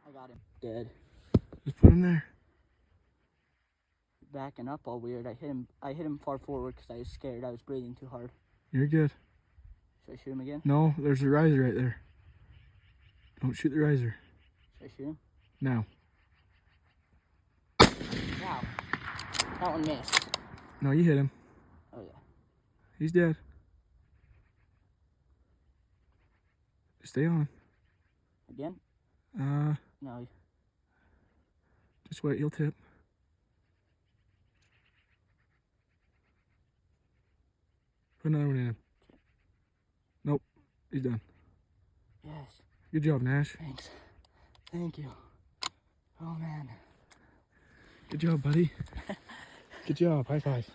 I got him. Dead. Just put him there. Backing up all weird. I hit him far forward because I was scared. I was breathing too hard. You're good. Should I shoot him again? No, there's a riser right there. Don't shoot the riser. Should I shoot him? Now. Wow. That one missed. No, you hit him. Oh yeah. He's dead. Stay on him. Again? No. Just wait, he'll tip. Put another one in him. Nope, he's done. Yes. Good job, Nash. Thanks. Thank you. Oh man. Good job, buddy. Good job. High five.